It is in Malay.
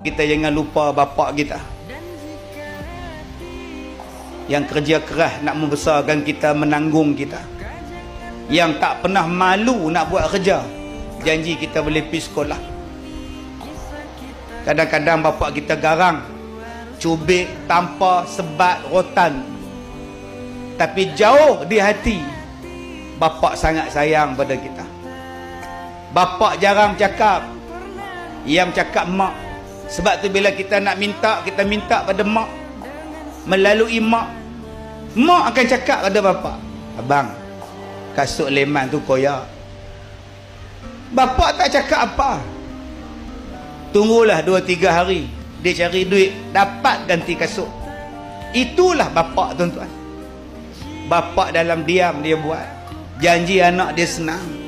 Kita jangan lupa bapak kita yang kerja keras nak membesarkan kita, menanggung kita, yang tak pernah malu nak buat kerja. Janji kita boleh pergi sekolah. Kadang-kadang bapak kita garang, cubit, tampar, sebat, rotan, tapi jauh di hati bapak sangat sayang pada kita. Bapak jarang cakap, yang cakap mak. Sebab tu bila kita nak minta, kita minta pada mak, melalui mak. Mak akan cakap pada bapak, abang, kasut leman tu koyak. Bapak tak cakap apa. Tunggulah 2-3 hari, dia cari duit, dapat ganti kasut. Itulah bapak, tuan-tuan. Bapak dalam diam dia buat. Janji anak dia senang.